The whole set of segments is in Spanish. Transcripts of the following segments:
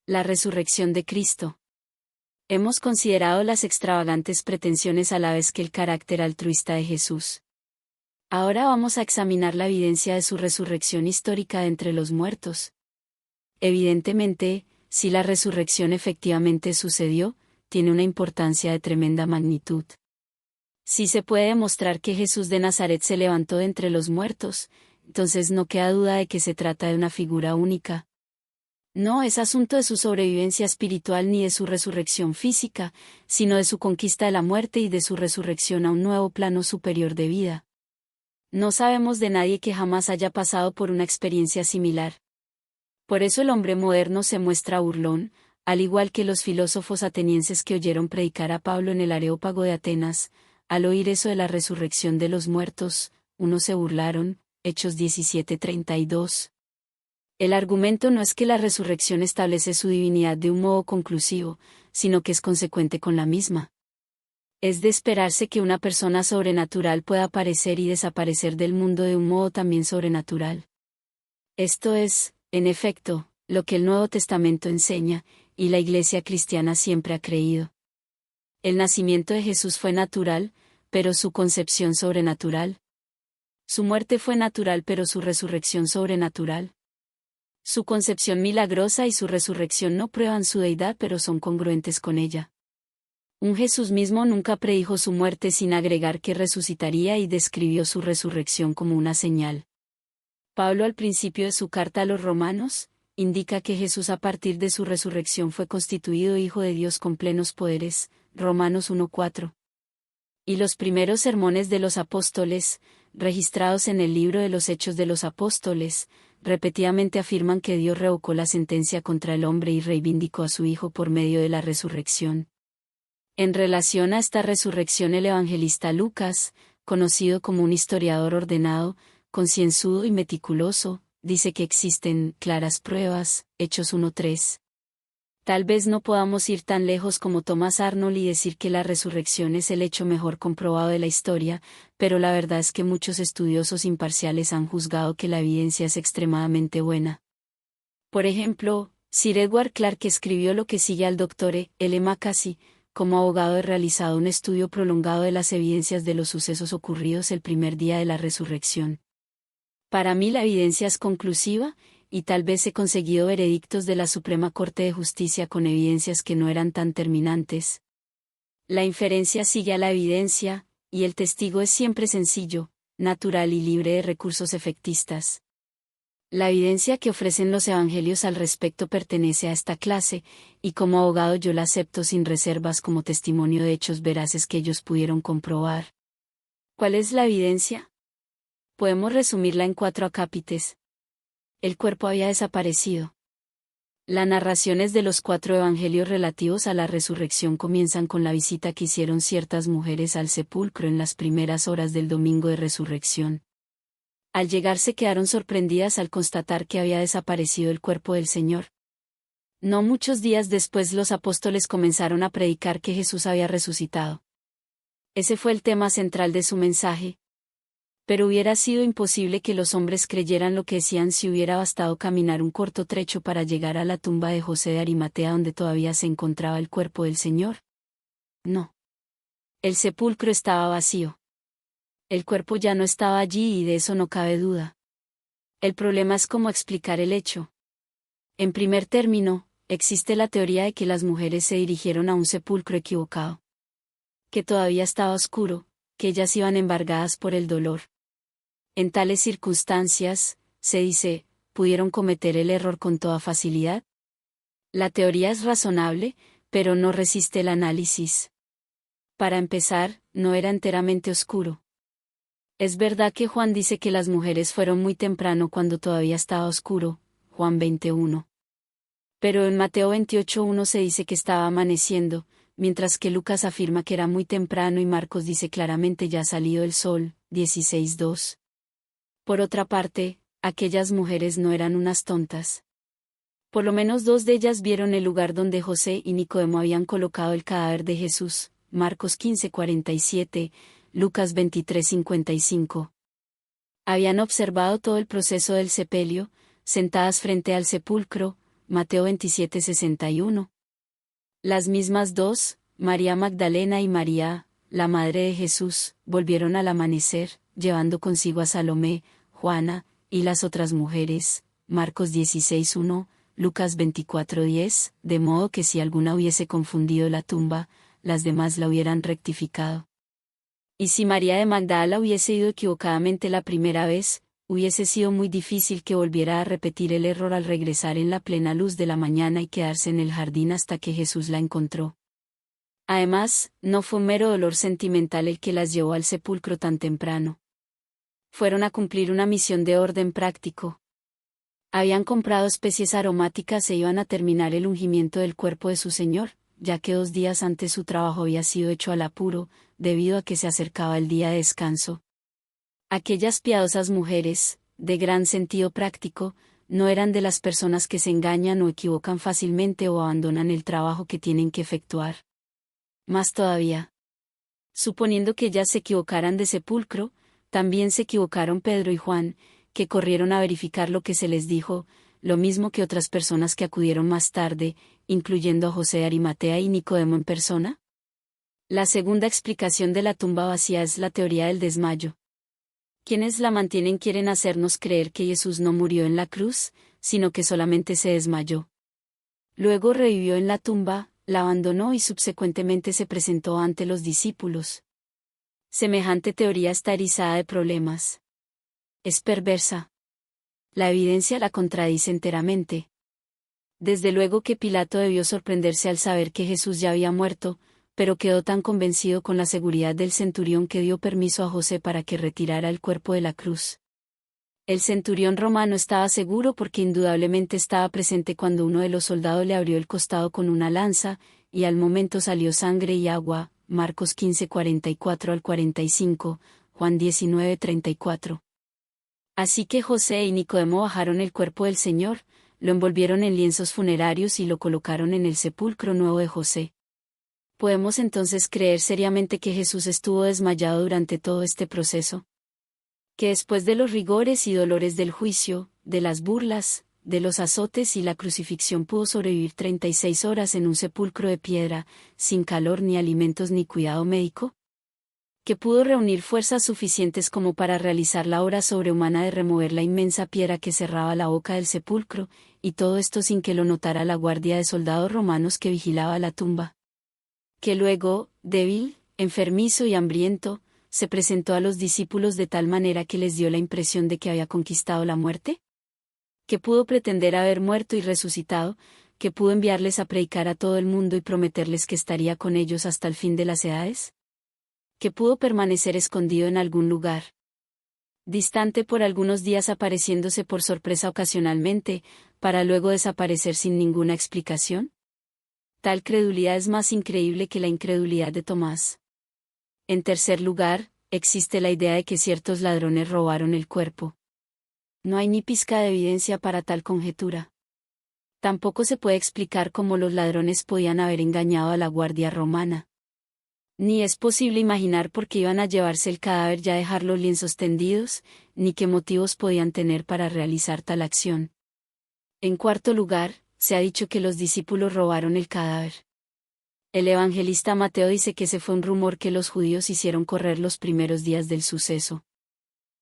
La resurrección de Cristo. Hemos considerado las extravagantes pretensiones a la vez que el carácter altruista de Jesús. Ahora vamos a examinar la evidencia de su resurrección histórica de entre los muertos. Evidentemente, si la resurrección efectivamente sucedió, tiene una importancia de tremenda magnitud. Si se puede demostrar que Jesús de Nazaret se levantó de entre los muertos, entonces no queda duda de que se trata de una figura única. No es asunto de su sobrevivencia espiritual ni de su resurrección física, sino de su conquista de la muerte y de su resurrección a un nuevo plano superior de vida. No sabemos de nadie que jamás haya pasado por una experiencia similar. Por eso el hombre moderno se muestra burlón, al igual que los filósofos atenienses que oyeron predicar a Pablo en el Areópago de Atenas. Al oír eso de la resurrección de los muertos, unos se burlaron. Hechos 17:32. El argumento no es que la resurrección establece su divinidad de un modo conclusivo, sino que es consecuente con la misma. Es de esperarse que una persona sobrenatural pueda aparecer y desaparecer del mundo de un modo también sobrenatural. Esto es, en efecto, lo que el Nuevo Testamento enseña, y la Iglesia cristiana siempre ha creído. El nacimiento de Jesús fue natural, pero su concepción sobrenatural. Su muerte fue natural, pero su resurrección sobrenatural. Su concepción milagrosa y su resurrección no prueban su deidad, pero son congruentes con ella. Un Jesús mismo nunca predijo su muerte sin agregar que resucitaría y describió su resurrección como una señal. Pablo, al principio de su carta a los Romanos, indica que Jesús a partir de su resurrección fue constituido Hijo de Dios con plenos poderes, Romanos 1:4. Y los primeros sermones de los apóstoles, registrados en el libro de los Hechos de los Apóstoles, repetidamente afirman que Dios revocó la sentencia contra el hombre y reivindicó a su Hijo por medio de la resurrección. En relación a esta resurrección, el evangelista Lucas, conocido como un historiador ordenado, concienzudo y meticuloso, dice que existen claras pruebas, Hechos 1:3. Tal vez no podamos ir tan lejos como Thomas Arnold y decir que la resurrección es el hecho mejor comprobado de la historia, pero la verdad es que muchos estudiosos imparciales han juzgado que la evidencia es extremadamente buena. Por ejemplo, Sir Edward Clarke escribió lo que sigue al Dr. L. Mackay. Como abogado he realizado un estudio prolongado de las evidencias de los sucesos ocurridos el primer día de la resurrección. Para mí la evidencia es conclusiva, y tal vez he conseguido veredictos de la Suprema Corte de Justicia con evidencias que no eran tan terminantes. La inferencia sigue a la evidencia, y el testigo es siempre sencillo, natural y libre de recursos efectistas. La evidencia que ofrecen los evangelios al respecto pertenece a esta clase, y como abogado yo la acepto sin reservas como testimonio de hechos veraces que ellos pudieron comprobar. ¿Cuál es la evidencia? Podemos resumirla en 4 acápites. El cuerpo había desaparecido. Las narraciones de los 4 evangelios relativos a la resurrección comienzan con la visita que hicieron ciertas mujeres al sepulcro en las primeras horas del domingo de resurrección. Al llegar se quedaron sorprendidas al constatar que había desaparecido el cuerpo del Señor. No muchos días después los apóstoles comenzaron a predicar que Jesús había resucitado. Ese fue el tema central de su mensaje. Pero hubiera sido imposible que los hombres creyeran lo que decían si hubiera bastado caminar un corto trecho para llegar a la tumba de José de Arimatea donde todavía se encontraba el cuerpo del Señor. No. El sepulcro estaba vacío. El cuerpo ya no estaba allí y de eso no cabe duda. El problema es cómo explicar el hecho. En primer término, existe la teoría de que las mujeres se dirigieron a un sepulcro equivocado. Que todavía estaba oscuro, que ellas iban embargadas por el dolor. En tales circunstancias, se dice, ¿pudieron cometer el error con toda facilidad? La teoría es razonable, pero no resiste el análisis. Para empezar, no era enteramente oscuro. Es verdad que Juan dice que las mujeres fueron muy temprano cuando todavía estaba oscuro, Juan 21. Pero en Mateo 28:1 se dice que estaba amaneciendo, mientras que Lucas afirma que era muy temprano y Marcos dice claramente ya ha salido el sol, 16:2. Por otra parte, aquellas mujeres no eran unas tontas. Por lo menos 2 de ellas vieron el lugar donde José y Nicodemo habían colocado el cadáver de Jesús, Marcos 15:47, Lucas 23:55. Habían observado todo el proceso del sepelio, sentadas frente al sepulcro, Mateo 27:61. Las mismas dos, María Magdalena y María, la madre de Jesús, volvieron al amanecer, llevando consigo a Salomé, Juana, y las otras mujeres, Marcos 16:1, Lucas 24:10, de modo que si alguna hubiese confundido la tumba, las demás la hubieran rectificado. Y si María de Magdala hubiese ido equivocadamente la primera vez, hubiese sido muy difícil que volviera a repetir el error al regresar en la plena luz de la mañana y quedarse en el jardín hasta que Jesús la encontró. Además, no fue un mero dolor sentimental el que las llevó al sepulcro tan temprano. Fueron a cumplir una misión de orden práctico. Habían comprado especies aromáticas e iban a terminar el ungimiento del cuerpo de su Señor, ya que 2 días antes su trabajo había sido hecho al apuro, debido a que se acercaba el día de descanso. Aquellas piadosas mujeres, de gran sentido práctico, no eran de las personas que se engañan o equivocan fácilmente o abandonan el trabajo que tienen que efectuar. Más todavía. Suponiendo que ellas se equivocaran de sepulcro, también se equivocaron Pedro y Juan, que corrieron a verificar lo que se les dijo, lo mismo que otras personas que acudieron más tarde, incluyendo a José de Arimatea y Nicodemo en persona. La segunda explicación de la tumba vacía es la teoría del desmayo. Quienes la mantienen quieren hacernos creer que Jesús no murió en la cruz, sino que solamente se desmayó. Luego revivió en la tumba, la abandonó y subsecuentemente se presentó ante los discípulos. Semejante teoría está erizada de problemas. Es perversa. La evidencia la contradice enteramente. Desde luego que Pilato debió sorprenderse al saber que Jesús ya había muerto, pero quedó tan convencido con la seguridad del centurión que dio permiso a José para que retirara el cuerpo de la cruz. El centurión romano estaba seguro porque indudablemente estaba presente cuando uno de los soldados le abrió el costado con una lanza, y al momento salió sangre y agua, Marcos 15:44 al 45, Juan 19:34. Así que José y Nicodemo bajaron el cuerpo del Señor, lo envolvieron en lienzos funerarios y lo colocaron en el sepulcro nuevo de José. ¿Podemos entonces creer seriamente que Jesús estuvo desmayado durante todo este proceso? Que después de los rigores y dolores del juicio, de las burlas, de los azotes y la crucifixión pudo sobrevivir 36 horas en un sepulcro de piedra, sin calor ni alimentos ni cuidado médico? Que pudo reunir fuerzas suficientes como para realizar la obra sobrehumana de remover la inmensa piedra que cerraba la boca del sepulcro, y todo esto sin que lo notara la guardia de soldados romanos que vigilaba la tumba. Que luego, débil, enfermizo y hambriento, se presentó a los discípulos de tal manera que les dio la impresión de que había conquistado la muerte. Que pudo pretender haber muerto y resucitado, que pudo enviarles a predicar a todo el mundo y prometerles que estaría con ellos hasta el fin de las edades. Que pudo permanecer escondido en algún lugar distante por algunos días, apareciéndose por sorpresa ocasionalmente, para luego desaparecer sin ninguna explicación. Tal credulidad es más increíble que la incredulidad de Tomás. En tercer lugar, existe la idea de que ciertos ladrones robaron el cuerpo. No hay ni pizca de evidencia para tal conjetura. Tampoco se puede explicar cómo los ladrones podían haber engañado a la guardia romana. Ni es posible imaginar por qué iban a llevarse el cadáver y a dejar los lienzos tendidos, ni qué motivos podían tener para realizar tal acción. En cuarto lugar, se ha dicho que los discípulos robaron el cadáver. El evangelista Mateo dice que ese fue un rumor que los judíos hicieron correr los primeros días del suceso.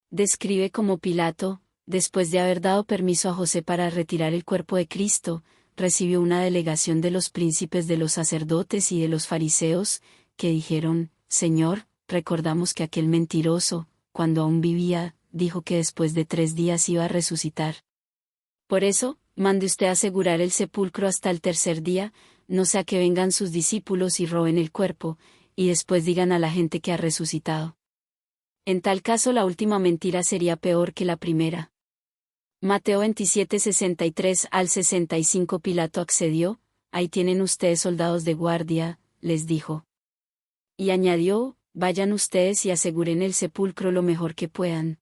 Describe cómo Pilato, después de haber dado permiso a José para retirar el cuerpo de Cristo, recibió una delegación de los príncipes de los sacerdotes y de los fariseos, que dijeron: Señor, recordamos que aquel mentiroso, cuando aún vivía, dijo que después de 3 días iba a resucitar. Por eso, mande usted asegurar el sepulcro hasta el tercer día, no sea que vengan sus discípulos y roben el cuerpo, y después digan a la gente que ha resucitado. En tal caso la última mentira sería peor que la primera. Mateo 27:63 al 65. Pilato accedió: ahí tienen ustedes soldados de guardia, les dijo. Y añadió: vayan ustedes y aseguren el sepulcro lo mejor que puedan.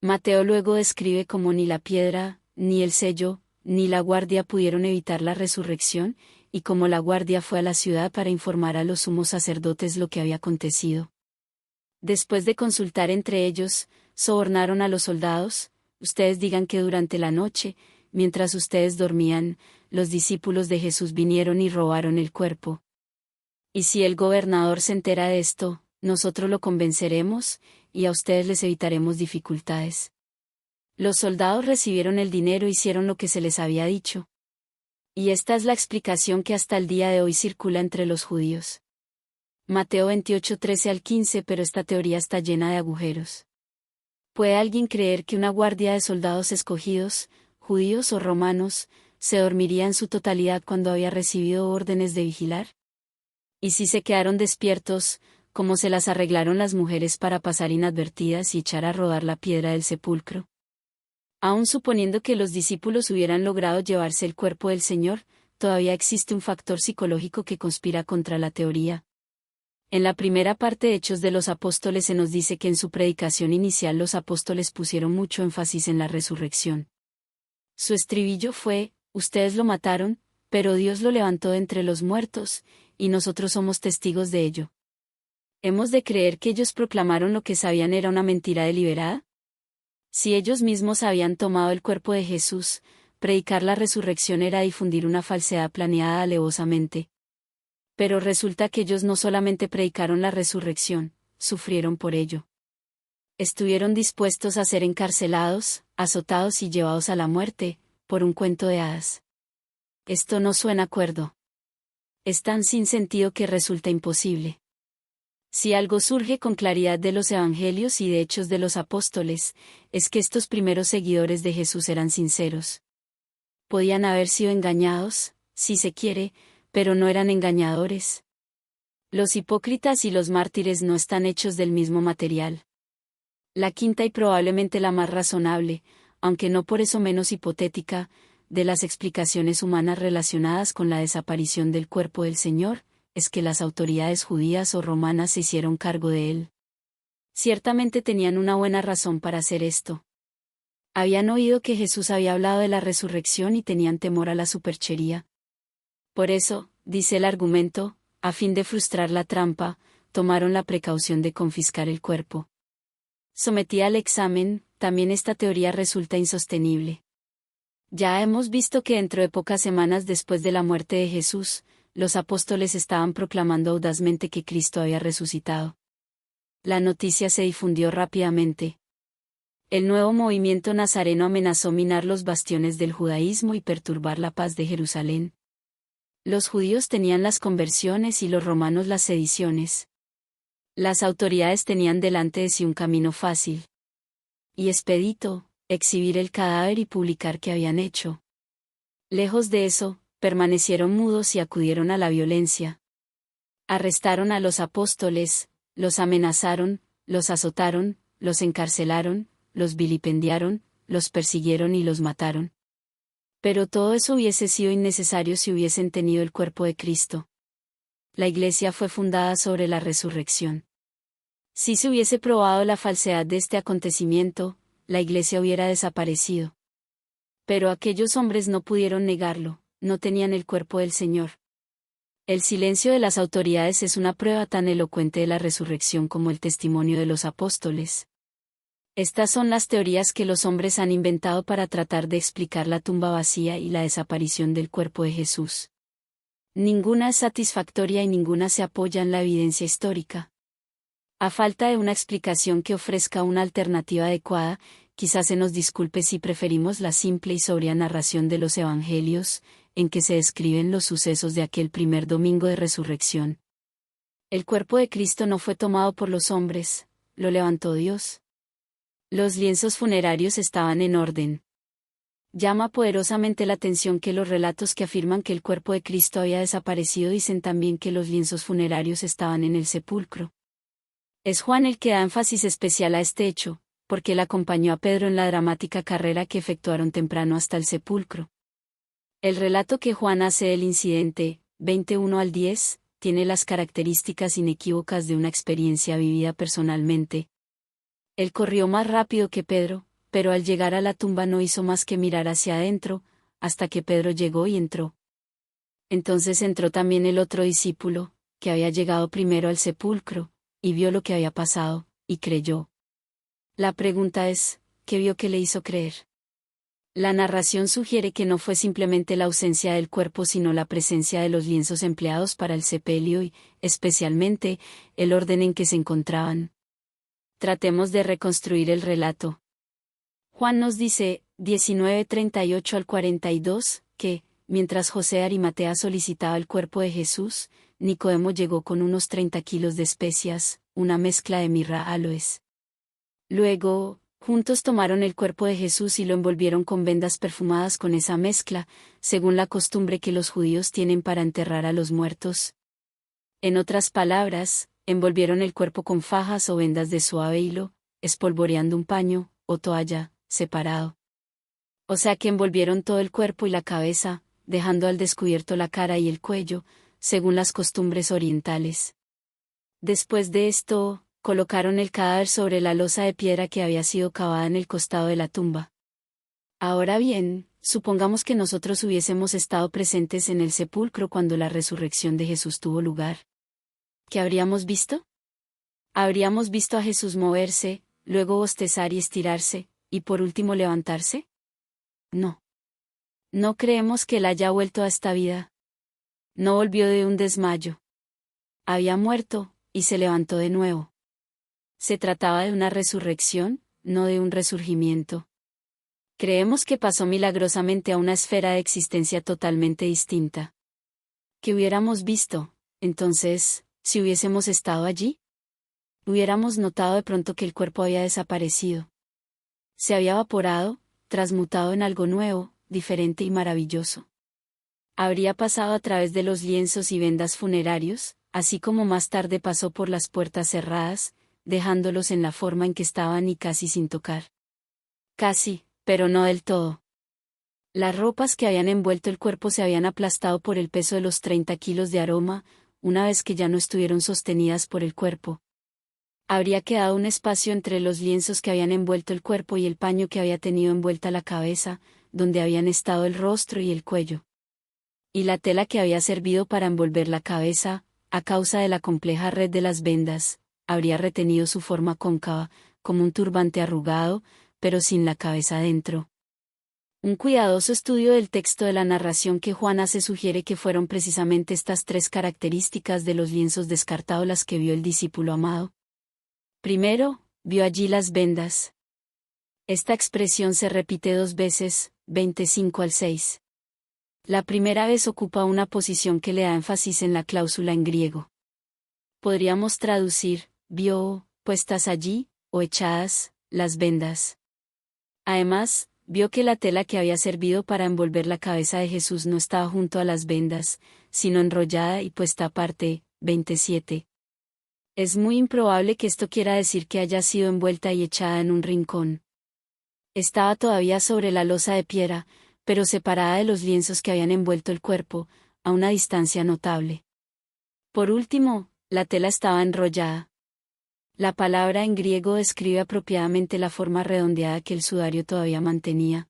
Mateo luego describe cómo ni la piedra, ni el sello, ni la guardia pudieron evitar la resurrección, y cómo la guardia fue a la ciudad para informar a los sumos sacerdotes lo que había acontecido. Después de consultar entre ellos, sobornaron a los soldados: ustedes digan que durante la noche, mientras ustedes dormían, los discípulos de Jesús vinieron y robaron el cuerpo. Y si el gobernador se entera de esto, nosotros lo convenceremos, y a ustedes les evitaremos dificultades. Los soldados recibieron el dinero e hicieron lo que se les había dicho. Y esta es la explicación que hasta el día de hoy circula entre los judíos. Mateo 28, 13 al 15, pero esta teoría está llena de agujeros. ¿Puede alguien creer que una guardia de soldados escogidos, judíos o romanos, se dormiría en su totalidad cuando había recibido órdenes de vigilar? Y si se quedaron despiertos, ¿cómo se las arreglaron las mujeres para pasar inadvertidas y echar a rodar la piedra del sepulcro? Aun suponiendo que los discípulos hubieran logrado llevarse el cuerpo del Señor, todavía existe un factor psicológico que conspira contra la teoría. En la primera parte de Hechos de los Apóstoles se nos dice que en su predicación inicial los apóstoles pusieron mucho énfasis en la resurrección. Su estribillo fue: ustedes lo mataron, pero Dios lo levantó de entre los muertos, y nosotros somos testigos de ello. ¿Hemos de creer que ellos proclamaron lo que sabían era una mentira deliberada? Si ellos mismos habían tomado el cuerpo de Jesús, predicar la resurrección era difundir una falsedad planeada alevosamente. Pero resulta que ellos no solamente predicaron la resurrección, sufrieron por ello. Estuvieron dispuestos a ser encarcelados, azotados y llevados a la muerte, por un cuento de hadas. Esto no suena cuerdo. Es tan sin sentido que resulta imposible. Si algo surge con claridad de los evangelios y de Hechos de los Apóstoles, es que estos primeros seguidores de Jesús eran sinceros. Podían haber sido engañados, si se quiere, pero no eran engañadores. Los hipócritas y los mártires no están hechos del mismo material. La quinta y probablemente la más razonable, aunque no por eso menos hipotética, de las explicaciones humanas relacionadas con la desaparición del cuerpo del Señor, es que las autoridades judías o romanas se hicieron cargo de él. Ciertamente tenían una buena razón para hacer esto. Habían oído que Jesús había hablado de la resurrección y tenían temor a la superchería. Por eso, dice el argumento, a fin de frustrar la trampa, tomaron la precaución de confiscar el cuerpo. Sometida al examen, también esta teoría resulta insostenible. Ya hemos visto que dentro de pocas semanas después de la muerte de Jesús, los apóstoles estaban proclamando audazmente que Cristo había resucitado. La noticia se difundió rápidamente. El nuevo movimiento nazareno amenazó minar los bastiones del judaísmo y perturbar la paz de Jerusalén. Los judíos tenían las conversiones y los romanos las sediciones. Las autoridades tenían delante de sí un camino fácil y expedito: exhibir el cadáver y publicar qué habían hecho. Lejos de eso, permanecieron mudos y acudieron a la violencia. Arrestaron a los apóstoles, los amenazaron, los azotaron, los encarcelaron, los vilipendiaron, los persiguieron y los mataron. Pero todo eso hubiese sido innecesario si hubiesen tenido el cuerpo de Cristo. La Iglesia fue fundada sobre la resurrección. Si se hubiese probado la falsedad de este acontecimiento, la Iglesia hubiera desaparecido. Pero aquellos hombres no pudieron negarlo, no tenían el cuerpo del Señor. El silencio de las autoridades es una prueba tan elocuente de la resurrección como el testimonio de los apóstoles. Estas son las teorías que los hombres han inventado para tratar de explicar la tumba vacía y la desaparición del cuerpo de Jesús. Ninguna es satisfactoria y ninguna se apoya en la evidencia histórica. A falta de una explicación que ofrezca una alternativa adecuada, quizás se nos disculpe si preferimos la simple y sobria narración de los evangelios, en que se describen los sucesos de aquel primer domingo de resurrección. El cuerpo de Cristo no fue tomado por los hombres, lo levantó Dios. Los lienzos funerarios estaban en orden. Llama poderosamente la atención que los relatos que afirman que el cuerpo de Cristo había desaparecido dicen también que los lienzos funerarios estaban en el sepulcro. Es Juan el que da énfasis especial a este hecho, porque él acompañó a Pedro en la dramática carrera que efectuaron temprano hasta el sepulcro. El relato que Juan hace del incidente, 21 al 10, tiene las características inequívocas de una experiencia vivida personalmente. Él corrió más rápido que Pedro, pero al llegar a la tumba no hizo más que mirar hacia adentro, hasta que Pedro llegó y entró. Entonces entró también el otro discípulo, que había llegado primero al sepulcro, y vio lo que había pasado, y creyó. La pregunta es, ¿qué vio que le hizo creer? La narración sugiere que no fue simplemente la ausencia del cuerpo sino la presencia de los lienzos empleados para el sepelio y, especialmente, el orden en que se encontraban. Tratemos de reconstruir el relato. Juan nos dice, 19:38 al 42, que, mientras José de Arimatea solicitaba el cuerpo de Jesús, Nicodemo llegó con unos 30 kilos de especias, una mezcla de mirra aloes. Luego, juntos tomaron el cuerpo de Jesús y lo envolvieron con vendas perfumadas con esa mezcla, según la costumbre que los judíos tienen para enterrar a los muertos. En otras palabras, envolvieron el cuerpo con fajas o vendas de suave hilo, espolvoreando un paño, o toalla, separado. O sea que envolvieron todo el cuerpo y la cabeza, dejando al descubierto la cara y el cuello, según las costumbres orientales. Después de esto, colocaron el cadáver sobre la losa de piedra que había sido cavada en el costado de la tumba. Ahora bien, supongamos que nosotros hubiésemos estado presentes en el sepulcro cuando la resurrección de Jesús tuvo lugar. ¿Qué habríamos visto? ¿Habríamos visto a Jesús moverse, luego bostezar y estirarse, y por último levantarse? No. No creemos que él haya vuelto a esta vida. No volvió de un desmayo. Había muerto, y se levantó de nuevo. Se trataba de una resurrección, no de un resurgimiento. Creemos que pasó milagrosamente a una esfera de existencia totalmente distinta. ¿Qué hubiéramos visto, entonces, si hubiésemos estado allí? Hubiéramos notado de pronto que el cuerpo había desaparecido. Se había evaporado, transmutado en algo nuevo, diferente y maravilloso. Habría pasado a través de los lienzos y vendas funerarios, así como más tarde pasó por las puertas cerradas, dejándolos en la forma en que estaban y casi sin tocar. Casi, pero no del todo. Las ropas que habían envuelto el cuerpo se habían aplastado por el peso de los 30 kilos de aroma, una vez que ya no estuvieron sostenidas por el cuerpo. Habría quedado un espacio entre los lienzos que habían envuelto el cuerpo y el paño que había tenido envuelta la cabeza, donde habían estado el rostro y el cuello. Y la tela que había servido para envolver la cabeza, a causa de la compleja red de las vendas, habría retenido su forma cóncava, como un turbante arrugado, pero sin la cabeza dentro. Un cuidadoso estudio del texto de la narración que Juan hace sugiere que fueron precisamente estas tres características de los lienzos descartados las que vio el discípulo amado. Primero, vio allí las vendas. Esta expresión se repite 2 veces, 25 al 6. La primera vez ocupa una posición que le da énfasis en la cláusula en griego. Podríamos traducir, vio, puestas allí, o echadas, las vendas. Además, vio que la tela que había servido para envolver la cabeza de Jesús no estaba junto a las vendas, sino enrollada y puesta aparte, 27. Es muy improbable que esto quiera decir que haya sido envuelta y echada en un rincón. Estaba todavía sobre la losa de piedra, pero separada de los lienzos que habían envuelto el cuerpo, a una distancia notable. Por último, la tela estaba enrollada. La palabra en griego describe apropiadamente la forma redondeada que el sudario todavía mantenía.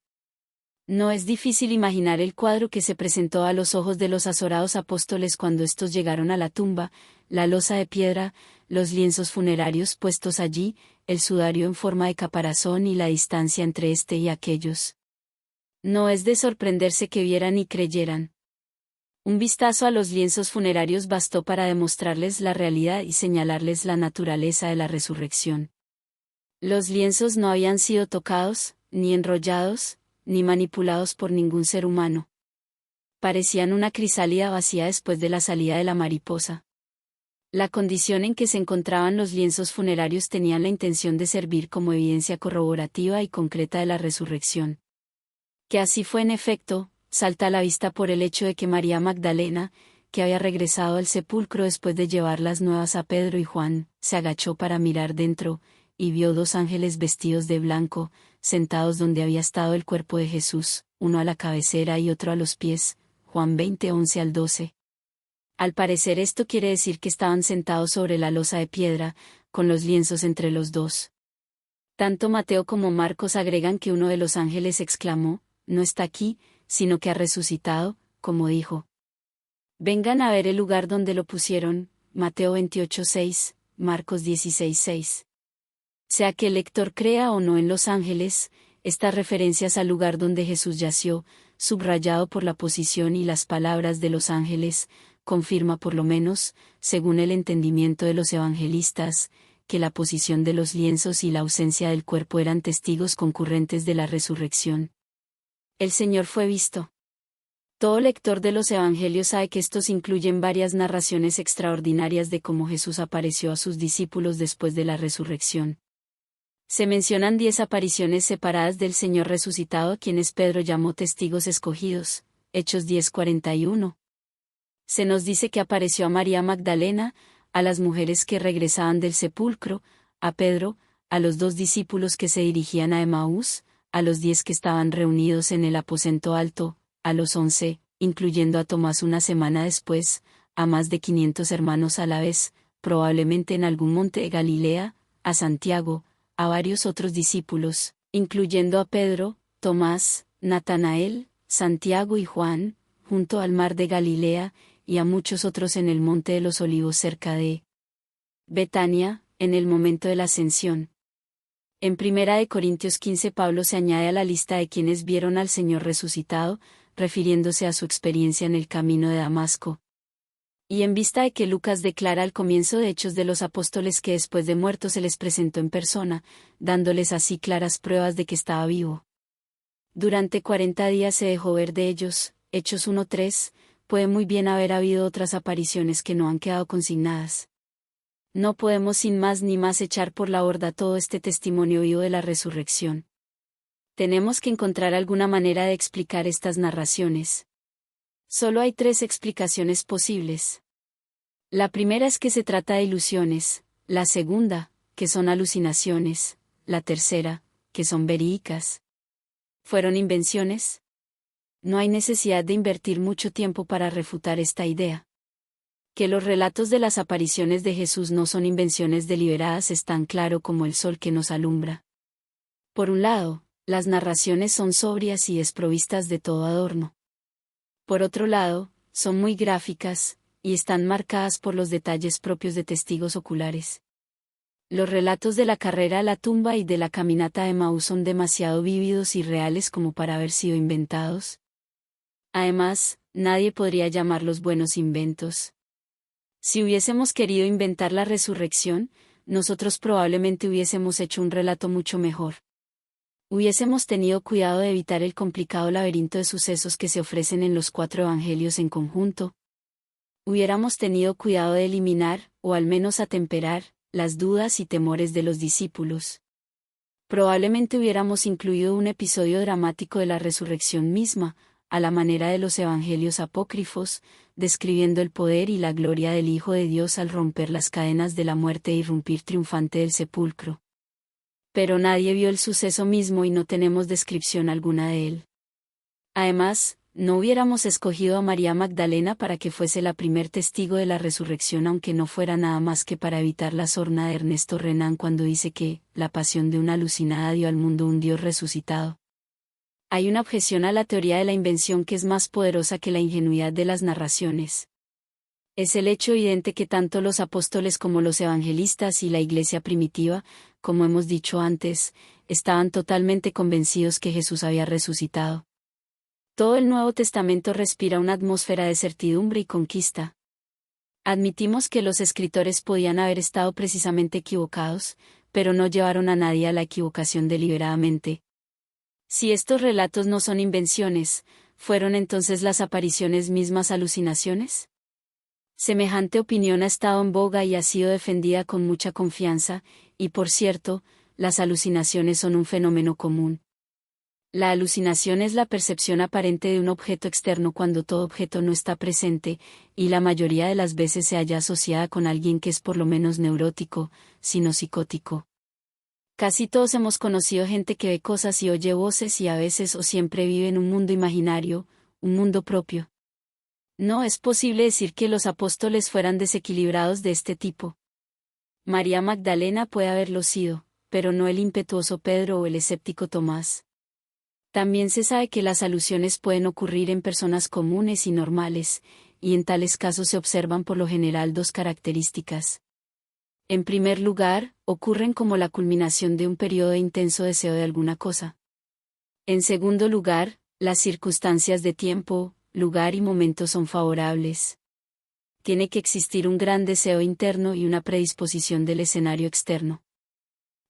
No es difícil imaginar el cuadro que se presentó a los ojos de los azorados apóstoles cuando estos llegaron a la tumba, la losa de piedra, los lienzos funerarios puestos allí, el sudario en forma de caparazón y la distancia entre este y aquellos. No es de sorprenderse que vieran y creyeran. Un vistazo a los lienzos funerarios bastó para demostrarles la realidad y señalarles la naturaleza de la resurrección. Los lienzos no habían sido tocados, ni enrollados, ni manipulados por ningún ser humano. Parecían una crisálida vacía después de la salida de la mariposa. La condición en que se encontraban los lienzos funerarios tenían la intención de servir como evidencia corroborativa y concreta de la resurrección. Que así fue en efecto, salta a la vista por el hecho de que María Magdalena, que había regresado al sepulcro después de llevar las nuevas a Pedro y Juan, se agachó para mirar dentro, y vio 2 ángeles vestidos de blanco, sentados donde había estado el cuerpo de Jesús, uno a la cabecera y otro a los pies. Juan 20, 11 al 12. Al parecer esto quiere decir que estaban sentados sobre la losa de piedra, con los lienzos entre los dos. Tanto Mateo como Marcos agregan que uno de los ángeles exclamó, no está aquí, sino que ha resucitado, como dijo. Vengan a ver el lugar donde lo pusieron, Mateo 28, 6, Marcos 16, 6. Sea que el lector crea o no en los ángeles, estas referencias al lugar donde Jesús yació, subrayado por la posición y las palabras de los ángeles, confirma por lo menos, según el entendimiento de los evangelistas, que la posición de los lienzos y la ausencia del cuerpo eran testigos concurrentes de la resurrección. El Señor fue visto. Todo lector de los evangelios sabe que estos incluyen varias narraciones extraordinarias de cómo Jesús apareció a sus discípulos después de la resurrección. Se mencionan 10 apariciones separadas del Señor resucitado a quienes Pedro llamó testigos escogidos, Hechos 10:41. Se nos dice que apareció a María Magdalena, a las mujeres que regresaban del sepulcro, a Pedro, a los 2 discípulos que se dirigían a Emaús, a los 10 que estaban reunidos en el aposento alto, a los 11, incluyendo a Tomás una semana después, a más de 500 hermanos a la vez, probablemente en algún monte de Galilea, a Santiago, a varios otros discípulos, incluyendo a Pedro, Tomás, Natanael, Santiago y Juan, junto al mar de Galilea, y a muchos otros en el monte de los Olivos cerca de Betania, en el momento de la ascensión. En 1 Corintios 15 Pablo se añade a la lista de quienes vieron al Señor resucitado, refiriéndose a su experiencia en el camino de Damasco. Y en vista de que Lucas declara al comienzo de Hechos de los Apóstoles que después de muerto se les presentó en persona, dándoles así claras pruebas de que estaba vivo. Durante 40 días se dejó ver de ellos, Hechos 1:3, puede muy bien haber habido otras apariciones que no han quedado consignadas. No podemos sin más ni más echar por la borda todo este testimonio vivo de la resurrección. Tenemos que encontrar alguna manera de explicar estas narraciones. Solo hay 3 explicaciones posibles. La primera es que se trata de ilusiones, la segunda, que son alucinaciones, la tercera, que son verídicas. ¿Fueron invenciones? No hay necesidad de invertir mucho tiempo para refutar esta idea. Que los relatos de las apariciones de Jesús no son invenciones deliberadas es tan claro como el sol que nos alumbra. Por un lado, las narraciones son sobrias y desprovistas de todo adorno. Por otro lado, son muy gráficas, y están marcadas por los detalles propios de testigos oculares. Los relatos de la carrera a la tumba y de la caminata de Emaús son demasiado vívidos y reales como para haber sido inventados. Además, nadie podría llamarlos buenos inventos. Si hubiésemos querido inventar la resurrección, nosotros probablemente hubiésemos hecho un relato mucho mejor. Hubiésemos tenido cuidado de evitar el complicado laberinto de sucesos que se ofrecen en los 4 evangelios en conjunto. Hubiéramos tenido cuidado de eliminar, o al menos atemperar, las dudas y temores de los discípulos. Probablemente hubiéramos incluido un episodio dramático de la resurrección misma, a la manera de los evangelios apócrifos, describiendo el poder y la gloria del Hijo de Dios al romper las cadenas de la muerte e irrumpir triunfante del sepulcro. Pero nadie vio el suceso mismo y no tenemos descripción alguna de él. Además, no hubiéramos escogido a María Magdalena para que fuese la primer testigo de la resurrección, aunque no fuera nada más que para evitar la sorna de Ernesto Renan cuando dice que la pasión de una alucinada dio al mundo un Dios resucitado. Hay una objeción a la teoría de la invención que es más poderosa que la ingenuidad de las narraciones. Es el hecho evidente que tanto los apóstoles como los evangelistas y la iglesia primitiva, como hemos dicho antes, estaban totalmente convencidos que Jesús había resucitado. Todo el Nuevo Testamento respira una atmósfera de certidumbre y conquista. Admitimos que los escritores podían haber estado precisamente equivocados, pero no llevaron a nadie a la equivocación deliberadamente. Si estos relatos no son invenciones, ¿fueron entonces las apariciones mismas alucinaciones? Semejante opinión ha estado en boga y ha sido defendida con mucha confianza, y por cierto, las alucinaciones son un fenómeno común. La alucinación es la percepción aparente de un objeto externo cuando todo objeto no está presente, y la mayoría de las veces se halla asociada con alguien que es por lo menos neurótico, sino psicótico. Casi todos hemos conocido gente que ve cosas y oye voces y a veces o siempre vive en un mundo imaginario, un mundo propio. No es posible decir que los apóstoles fueran desequilibrados de este tipo. María Magdalena puede haberlo sido, pero no el impetuoso Pedro o el escéptico Tomás. También se sabe que las alusiones pueden ocurrir en personas comunes y normales, y en tales casos se observan por lo general 2 características. En primer lugar, ocurren como la culminación de un periodo de intenso deseo de alguna cosa. En segundo lugar, las circunstancias de tiempo, lugar y momento son favorables. Tiene que existir un gran deseo interno y una predisposición del escenario externo.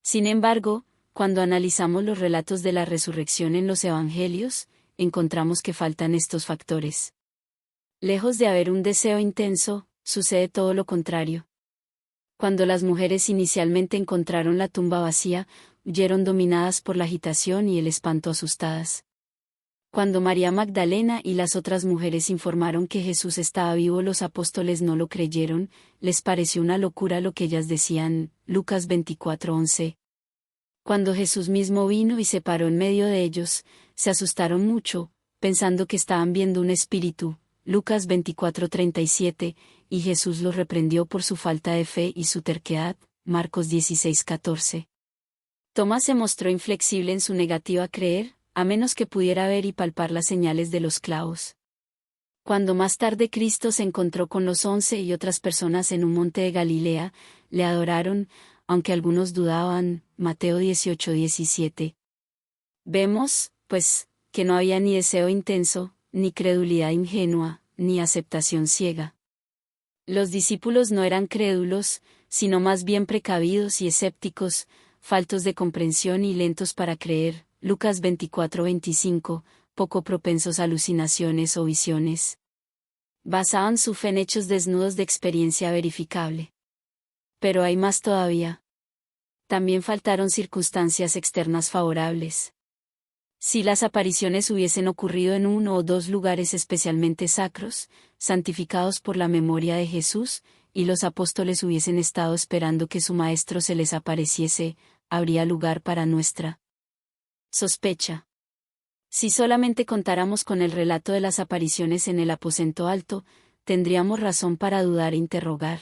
Sin embargo, cuando analizamos los relatos de la resurrección en los evangelios, encontramos que faltan estos factores. Lejos de haber un deseo intenso, sucede todo lo contrario. Cuando las mujeres inicialmente encontraron la tumba vacía, huyeron dominadas por la agitación y el espanto asustadas. Cuando María Magdalena y las otras mujeres informaron que Jesús estaba vivo, los apóstoles no lo creyeron, les pareció una locura lo que ellas decían. Lucas 24:11. Cuando Jesús mismo vino y se paró en medio de ellos, se asustaron mucho, pensando que estaban viendo un espíritu. Lucas 24:37, y Jesús los reprendió por su falta de fe y su terquedad. Marcos 16:14. Tomás se mostró inflexible en su negativa a creer, a menos que pudiera ver y palpar las señales de los clavos. Cuando más tarde Cristo se encontró con los 11 y otras personas en un monte de Galilea, le adoraron, aunque algunos dudaban. Mateo 18:17. Vemos, pues, que no había ni deseo intenso, ni credulidad ingenua, ni aceptación ciega. Los discípulos no eran crédulos, sino más bien precavidos y escépticos, faltos de comprensión y lentos para creer. Lucas 24:25, poco propensos a alucinaciones o visiones. Basaban su fe en hechos desnudos de experiencia verificable. Pero hay más todavía. También faltaron circunstancias externas favorables. Si las apariciones hubiesen ocurrido en uno o dos lugares especialmente sacros, santificados por la memoria de Jesús, y los apóstoles hubiesen estado esperando que su Maestro se les apareciese, habría lugar para nuestra sospecha. Si solamente contáramos con el relato de las apariciones en el aposento alto, tendríamos razón para dudar e interrogar.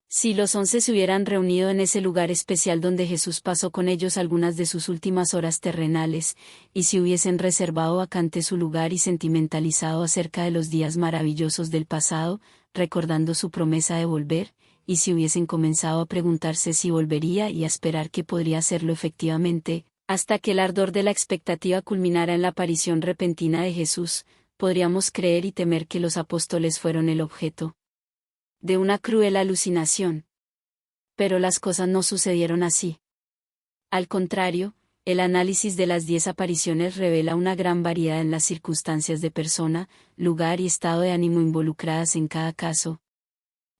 Si los 11 se hubieran reunido en ese lugar especial donde Jesús pasó con ellos algunas de sus últimas horas terrenales, y si hubiesen reservado vacante su lugar y sentimentalizado acerca de los días maravillosos del pasado, recordando su promesa de volver, y si hubiesen comenzado a preguntarse si volvería y a esperar que podría hacerlo efectivamente, hasta que el ardor de la expectativa culminara en la aparición repentina de Jesús, podríamos creer y temer que los apóstoles fueron el objeto de una cruel alucinación. Pero las cosas no sucedieron así. Al contrario, el análisis de las 10 apariciones revela una gran variedad en las circunstancias de persona, lugar y estado de ánimo involucradas en cada caso.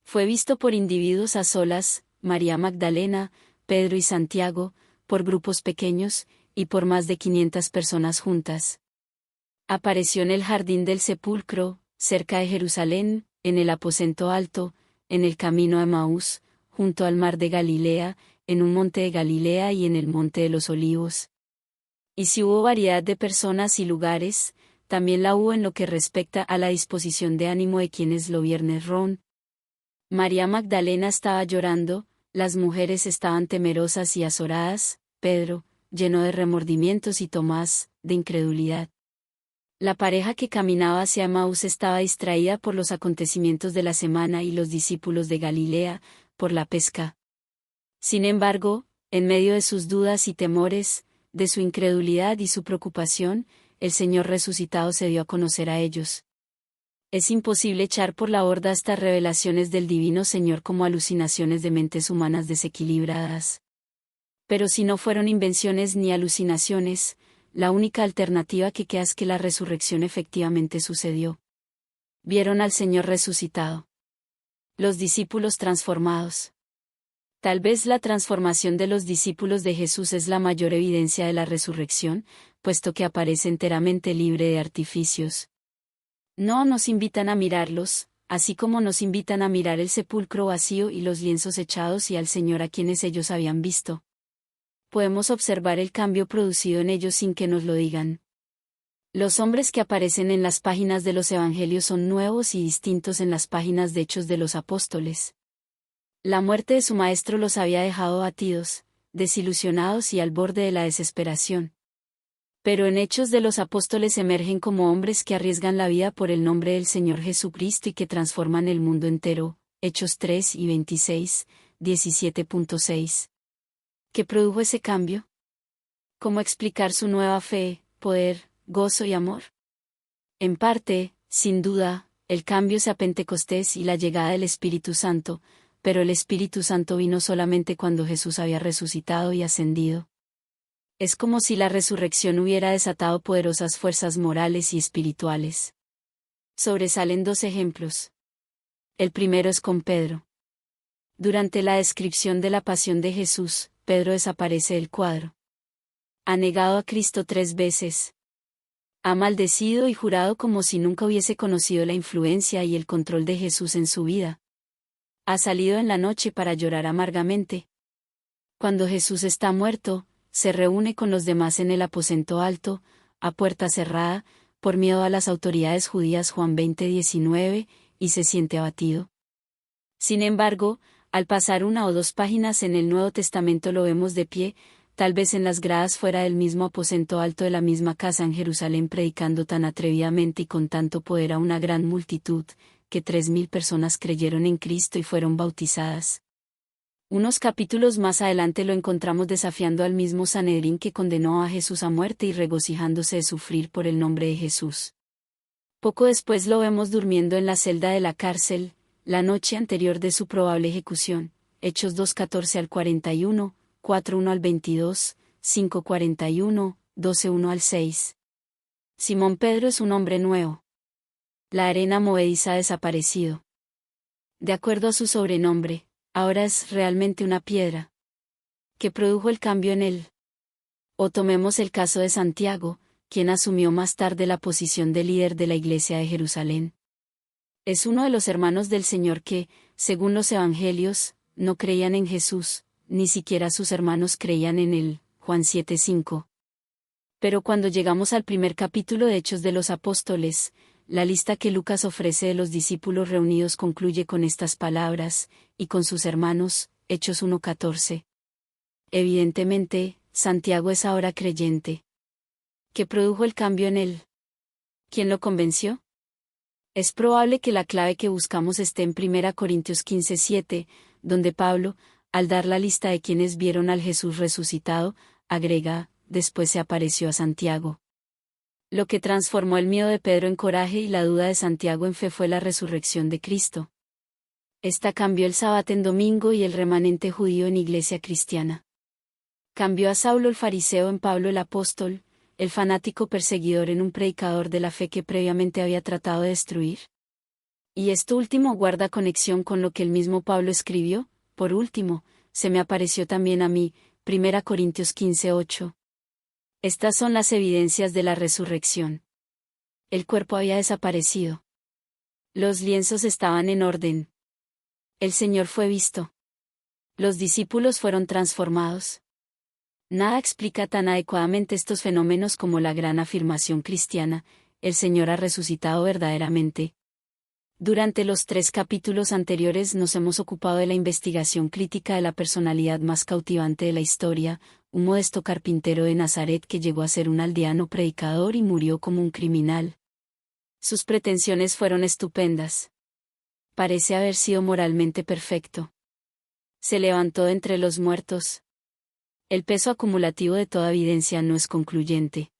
Fue visto por individuos a solas, María Magdalena, Pedro y Santiago, por grupos pequeños, y por más de 500 personas juntas. Apareció en el jardín del sepulcro, cerca de Jerusalén, en el aposento alto, en el camino a Emaús, junto al mar de Galilea, en un monte de Galilea y en el monte de los Olivos. Y si hubo variedad de personas y lugares, también la hubo en lo que respecta a la disposición de ánimo de quienes lo vieron. María Magdalena estaba llorando, las mujeres estaban temerosas y azoradas, Pedro, lleno de remordimientos, y Tomás, de incredulidad. La pareja que caminaba hacia Emaús estaba distraída por los acontecimientos de la semana y los discípulos de Galilea, por la pesca. Sin embargo, en medio de sus dudas y temores, de su incredulidad y su preocupación, el Señor resucitado se dio a conocer a ellos. Es imposible echar por la borda estas revelaciones del Divino Señor como alucinaciones de mentes humanas desequilibradas. Pero si no fueron invenciones ni alucinaciones, la única alternativa que queda es que la resurrección efectivamente sucedió. Vieron al Señor resucitado. Los discípulos transformados. Tal vez la transformación de los discípulos de Jesús es la mayor evidencia de la resurrección, puesto que aparece enteramente libre de artificios. No nos invitan a mirarlos, así como nos invitan a mirar el sepulcro vacío y los lienzos echados y al Señor a quienes ellos habían visto. Podemos observar el cambio producido en ellos sin que nos lo digan. Los hombres que aparecen en las páginas de los Evangelios son nuevos y distintos en las páginas de Hechos de los Apóstoles. La muerte de su maestro los había dejado abatidos, desilusionados y al borde de la desesperación. Pero en Hechos de los Apóstoles emergen como hombres que arriesgan la vida por el nombre del Señor Jesucristo y que transforman el mundo entero. Hechos 3 y 26, 17.6. ¿Qué produjo ese cambio? ¿Cómo explicar su nueva fe? poder, gozo y amor? En parte, sin duda, el cambio sea Pentecostés y la llegada del Espíritu Santo, pero el Espíritu Santo vino solamente cuando Jesús había resucitado y ascendido. Es como si la resurrección hubiera desatado poderosas fuerzas morales y espirituales. Sobresalen dos ejemplos. El primero es con Pedro. Durante la descripción de la pasión de Jesús, Pedro desaparece del cuadro. Ha negado a Cristo 3 veces. Ha maldecido y jurado como si nunca hubiese conocido la influencia y el control de Jesús en su vida. Ha salido en la noche para llorar amargamente. Cuando Jesús está muerto, se reúne con los demás en el aposento alto, a puerta cerrada, por miedo a las autoridades judías Juan 20:19, y se siente abatido. Sin embargo, al pasar 1 o 2 páginas en el Nuevo Testamento lo vemos de pie, tal vez en las gradas fuera del mismo aposento alto de la misma casa en Jerusalén predicando tan atrevidamente y con tanto poder a una gran multitud, que 3.000 personas creyeron en Cristo y fueron bautizadas. Unos capítulos más adelante lo encontramos desafiando al mismo Sanedrín que condenó a Jesús a muerte y regocijándose de sufrir por el nombre de Jesús. Poco después lo vemos durmiendo en la celda de la cárcel, la noche anterior de su probable ejecución, Hechos 2:14 al 41, 4:1 al 22, 5:41, 12:1 al 6. Simón Pedro es un hombre nuevo. La arena movediza ha desaparecido. De acuerdo a su sobrenombre, ahora es realmente una piedra. ¿Qué produjo el cambio en él? O tomemos el caso de Santiago, quien asumió más tarde la posición de líder de la Iglesia de Jerusalén. Es uno de los hermanos del Señor que, según los evangelios, no creían en Jesús, ni siquiera sus hermanos creían en él, Juan 7:5. Pero cuando llegamos al primer capítulo de Hechos de los Apóstoles, la lista que Lucas ofrece de los discípulos reunidos concluye con estas palabras, y con sus hermanos, Hechos 1:14. Evidentemente, Santiago es ahora creyente. ¿Qué produjo el cambio en él? ¿Quién lo convenció? Es probable que la clave que buscamos esté en 1 Corintios 15:7, donde Pablo, al dar la lista de quienes vieron al Jesús resucitado, agrega, después se apareció a Santiago. Lo que transformó el miedo de Pedro en coraje y la duda de Santiago en fe fue la resurrección de Cristo. Esta cambió el sábado en domingo y el remanente judío en iglesia cristiana. Cambió a Saulo el fariseo en Pablo el apóstol, el fanático perseguidor en un predicador de la fe que previamente había tratado de destruir. Y esto último guarda conexión con lo que el mismo Pablo escribió, por último, se me apareció también a mí, 1 Corintios 15:8. Estas son las evidencias de la resurrección. El cuerpo había desaparecido. Los lienzos estaban en orden. El Señor fue visto. Los discípulos fueron transformados. Nada explica tan adecuadamente estos fenómenos como la gran afirmación cristiana, el Señor ha resucitado verdaderamente. Durante los 3 capítulos anteriores nos hemos ocupado de la investigación crítica de la personalidad más cautivante de la historia, un modesto carpintero de Nazaret que llegó a ser un aldeano predicador y murió como un criminal. Sus pretensiones fueron estupendas. Parece haber sido moralmente perfecto. Se levantó de entre los muertos. El peso acumulativo de toda evidencia no es concluyente.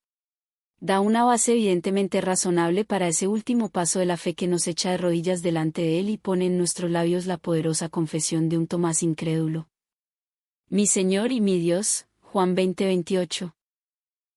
Da una base evidentemente razonable para ese último paso de la fe que nos echa de rodillas delante de Él y pone en nuestros labios la poderosa confesión de un Tomás incrédulo. Mi Señor y mi Dios, Juan 20:28.